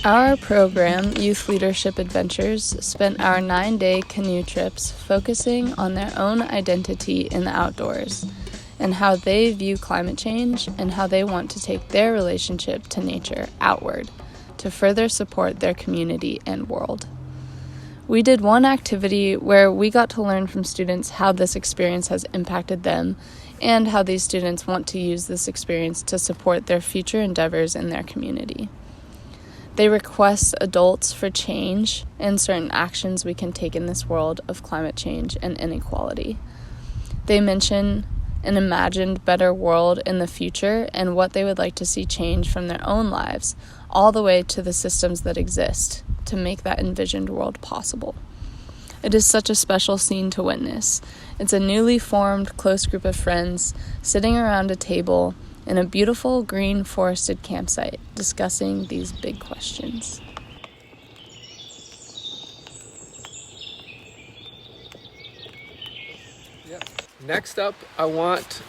Our program, Youth Leadership Adventures, spent our 9-day canoe trips focusing on their own identity in the outdoors and how they view climate change and how they want to take their relationship to nature outward to further support their community and world. We did one activity where we got to learn from students how this experience has impacted them and how these students want to use this experience to support their future endeavors in their community. They request adults for change and certain actions we can take in this world of climate change and inequality. They mention an imagined better world in the future and what they would like to see change from their own lives, all the way to the systems that exist to make that envisioned world possible. It is such a special scene to witness. It's a newly formed close group of friends sitting around a table in a beautiful green forested campsite discussing these big questions. Next up, I want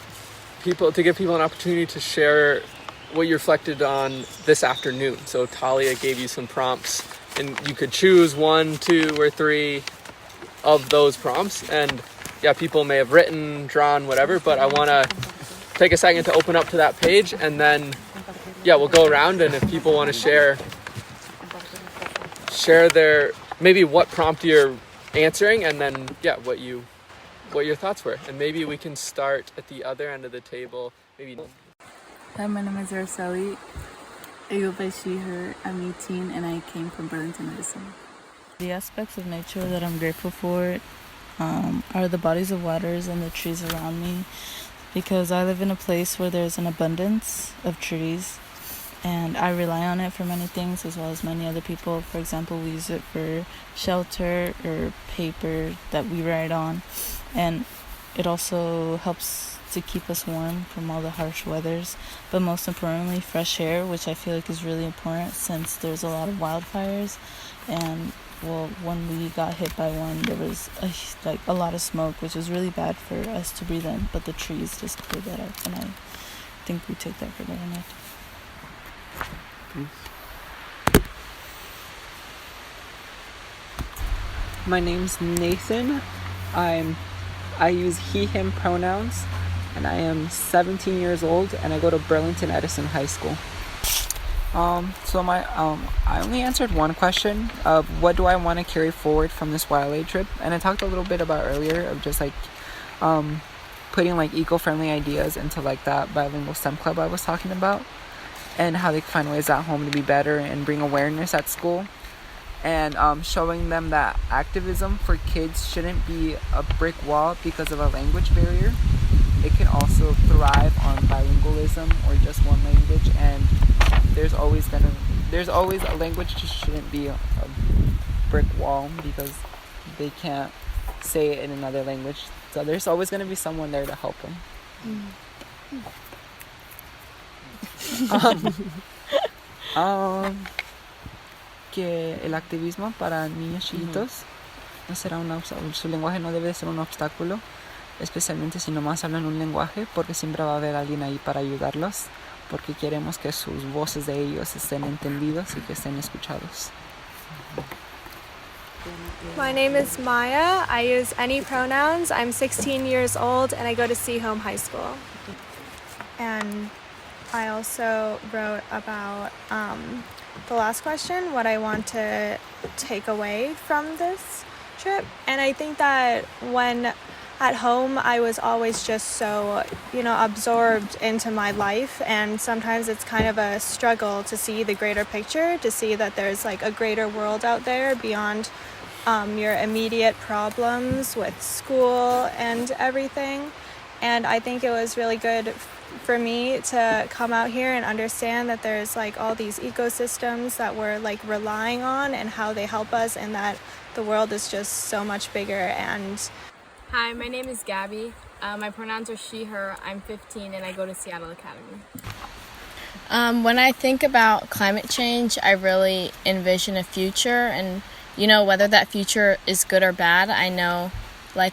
to give people an opportunity to share what you reflected on this afternoon. So Talia gave you some prompts, and you could choose 1, 2, or 3 of those prompts. And people may have written, drawn, whatever, but I want to take a second to open up to that page, and then we'll go around, and if people want to share their maybe what prompt you're answering, and then what your thoughts were, and maybe we can start at the other end of the table. Hi, my name is Araceli. I go by she, her. I'm 18 and I came from Burlington, Edison. The aspects of nature that I'm grateful for are the bodies of waters and the trees around me, because I live in a place where there's an abundance of trees and I rely on it for many things, as well as many other people. For example, we use it for shelter or paper that we write on, and it also helps to keep us warm from all the harsh weathers, but most importantly, fresh air, which I feel like is really important since there's a lot of wildfires. And when we got hit by one, there was a lot of smoke, which was really bad for us to breathe in, but the trees just cleared that up, and I think we take that for granted. Thanks. My name's Nathan. I use he, him pronouns, and I am 17 years old, and I go to Burlington Edison High School. I only answered one question of what do I want to carry forward from this YLA trip, and I talked a little bit about earlier of just putting eco-friendly ideas into that bilingual STEM club I was talking about, and how they can find ways at home to be better and bring awareness at school, and showing them that activism for kids shouldn't be a brick wall because of a language barrier. It can also thrive on bilingualism or just one language, and there's always a language just shouldn't be a brick wall because they can't say it in another language. So there's always going to be someone there to help them. Que el activismo para niños chiquitos no será su lenguaje no debe ser un obstáculo, especialmente si nomás hablan un lenguaje, porque siempre va a haber alguien ahí para ayudarlos, porque queremos que sus voces de ellos estén entendidos y que estén escuchados. My name is Maya. I use any pronouns. I'm 16 years old and I go to Seaholm High School. And I also wrote about the last question, what I want to take away from this trip. And I think that when at home, I was always just so, absorbed into my life, and sometimes it's kind of a struggle to see the greater picture, to see that there's a greater world out there beyond your immediate problems with school and everything. And I think it was really good for me to come out here and understand that there's all these ecosystems that we're relying on and how they help us, and that the world is just so much bigger. And hi, my name is Gabby. My pronouns are she, her. I'm 15 and I go to Seattle Academy. When I think about climate change, I really envision a future, and whether that future is good or bad, I know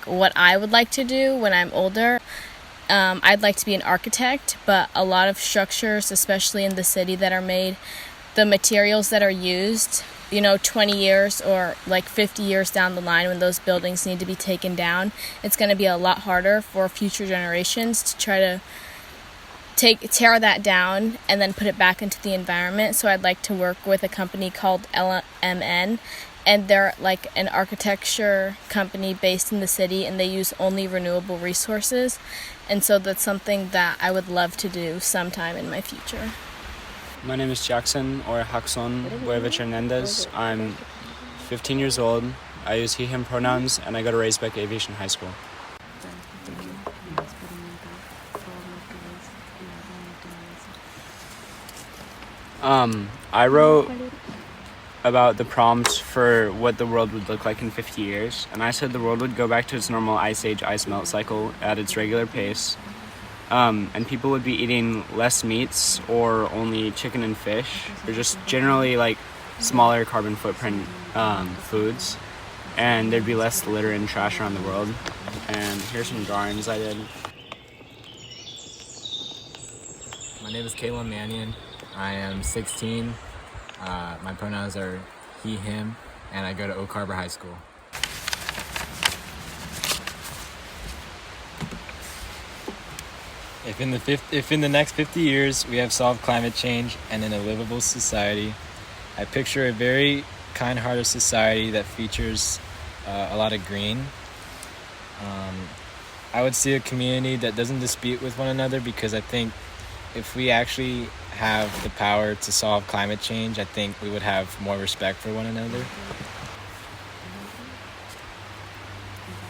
what I would like to do when I'm older. I'd like to be an architect, but a lot of structures, especially in the city, that are made the materials that are used, 20 years or like 50 years down the line when those buildings need to be taken down, it's going to be a lot harder for future generations to try to tear that down and then put it back into the environment. So I'd like to work with a company called LMN, and they're like an architecture company based in the city, and they use only renewable resources. And so that's something that I would love to do sometime in my future. My name is Jackson, or Jackson Buevich Hernandez. I'm 15 years old. I use he, him pronouns, and I go to Racebeck Aviation High School. I wrote about the prompts for what the world would look like in 50 years, and I said the world would go back to its normal ice age ice melt cycle at its regular pace, and people would be eating less meats or only chicken and fish, or just generally like smaller carbon footprint foods, and there'd be less litter and trash around the world. And here's some drawings I did. My name is Kalen Mannion. I am 16. My pronouns are he, him, and I go to Oak Harbor High School. If in the next 50 years we have solved climate change and in a livable society, I picture a very kind-hearted society that features a lot of green. I would see a community that doesn't dispute with one another, because I think if we actually have the power to solve climate change, I think we would have more respect for one another.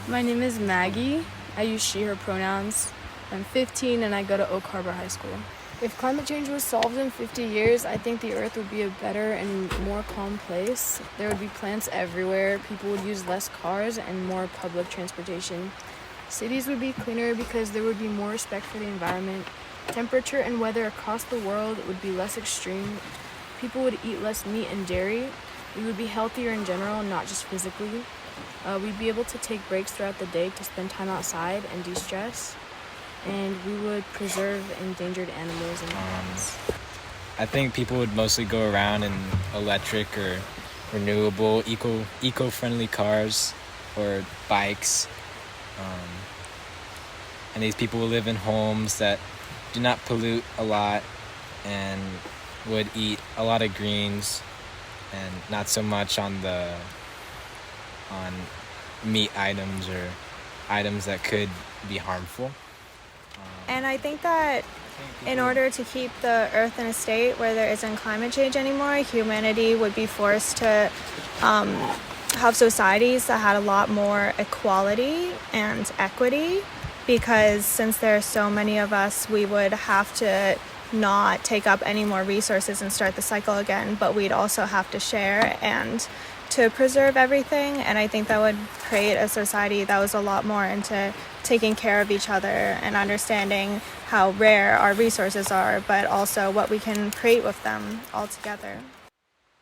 My name is Maggie. I use she, her pronouns. I'm 15 and I go to Oak Harbor High School. If climate change was solved in 50 years, I think the earth would be a better and more calm place. There would be plants everywhere, people would use less cars and more public transportation. Cities would be cleaner because there would be more respect for the environment. Temperature and weather across the world would be less extreme. People would eat less meat and dairy. We would be healthier in general, not just physically. We'd be able to take breaks throughout the day to spend time outside and de-stress. And we would preserve endangered animals and plants. I think people would mostly go around in electric or renewable, eco-friendly cars or bikes. And these people would live in homes that do not pollute a lot and would eat a lot of greens and not so much on meat items or items that could be harmful. And I think that in order to keep the earth in a state where there isn't climate change anymore, humanity would be forced to have societies that had a lot more equality and equity, because since there are so many of us, we would have to not take up any more resources and start the cycle again, but we'd also have to share and to preserve everything. And I think that would create a society that was a lot more into taking care of each other and understanding how rare our resources are, but also what we can create with them all together.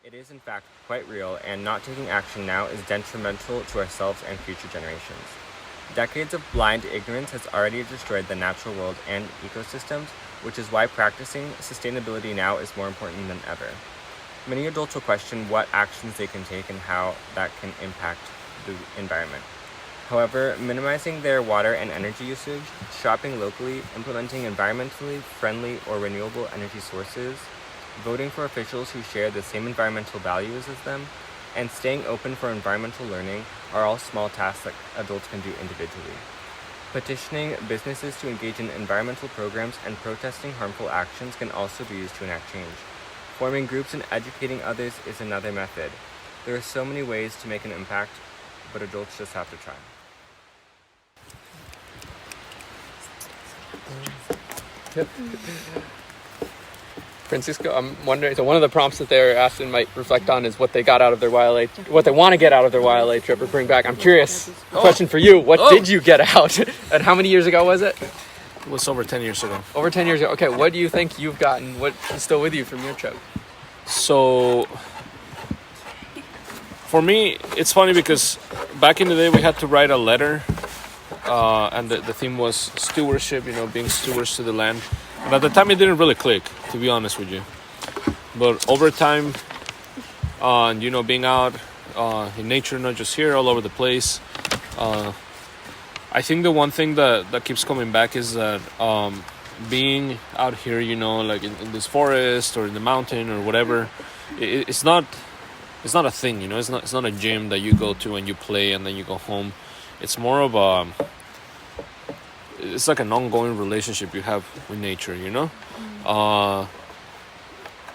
It is in fact quite real, and not taking action now is detrimental to ourselves and future generations. Decades of blind ignorance has already destroyed the natural world and ecosystems, which is why practicing sustainability now is more important than ever. Many adults will question what actions they can take and how that can impact the environment. However, minimizing their water and energy usage, shopping locally, implementing environmentally friendly or renewable energy sources, voting for officials who share the same environmental values as them, and staying open for environmental learning are all small tasks that adults can do individually. Petitioning businesses to engage in environmental programs and protesting harmful actions can also be used to enact change. Forming groups and educating others is another method. There are so many ways to make an impact, but adults just have to try. Francisco, I'm wondering, so one of the prompts that they're asked and might reflect on is what they got out of their YLA, what they want to get out of their YLA trip or bring back. I'm curious, question for you, what did you get out? And how many years ago was it? It was over 10 years ago. Over 10 years ago. Okay, what do you think you've gotten? What is still with you from your trip? So, for me, it's funny because back in the day we had to write a letter, and the theme was stewardship, being stewards to the land. And at the time it didn't really click, to be honest with you. But over time, you know, being out in nature, not just here, all over the place, I think the one thing that keeps coming back is that being out here, you know, like in this forest or in the mountain or whatever, it's not a thing, you know. It's not a gym that you go to and you play and then you go home. It's more of it's like an ongoing relationship you have with nature, you know.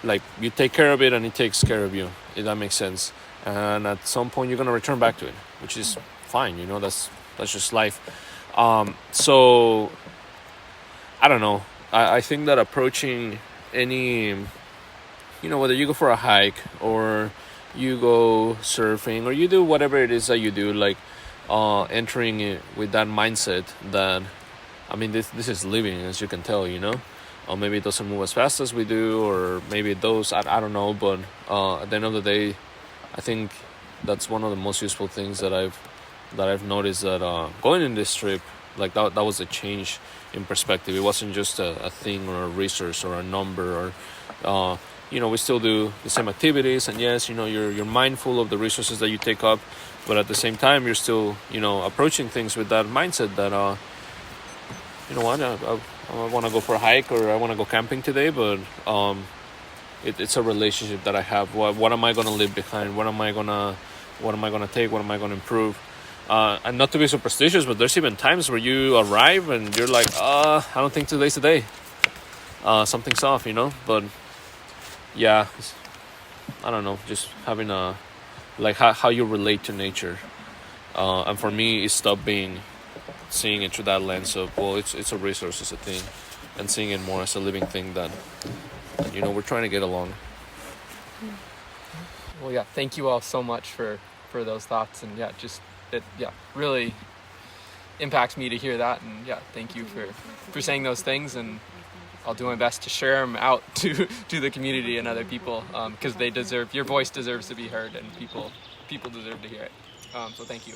Like you take care of it and it takes care of you, if that makes sense. And at some point you're gonna return back to it, which is fine, you know. That's just life. So I don't know. I think that approaching any, you know, whether you go for a hike or you go surfing or you do whatever it is that you do, like entering it with that mindset that, I mean, this is living, as you can tell, you know. Or maybe it doesn't move as fast as we do, or maybe it does. I don't know. But at the end of the day, I think that's one of the most useful things that I've noticed, that going in this trip, like that was a change in perspective. It wasn't just a thing or a resource or a number, or you know, we still do the same activities, and yes, you know, you're mindful of the resources that you take up, but at the same time you're still, you know, approaching things with that mindset that you know what, I want to go for a hike or I want to go camping today, but it's a relationship that I have. What am I going to leave behind? What am I going to take? What am I going to improve? And not to be superstitious, but there's even times where you arrive and you're like, I don't think today's the day. Something's off, you know. But yeah, I don't know, just having like how you relate to nature. And for me, it stopped seeing it through that lens of, well, it's a resource, it's a thing, and seeing it more as a living thing that, you know, we're trying to get along. Well, yeah, thank you all so much for those thoughts, and yeah, just it really impacts me to hear that, and yeah, thank you for saying those things, and I'll do my best to share them out to the community and other people, because your voice deserves to be heard, and people deserve to hear it. So thank you.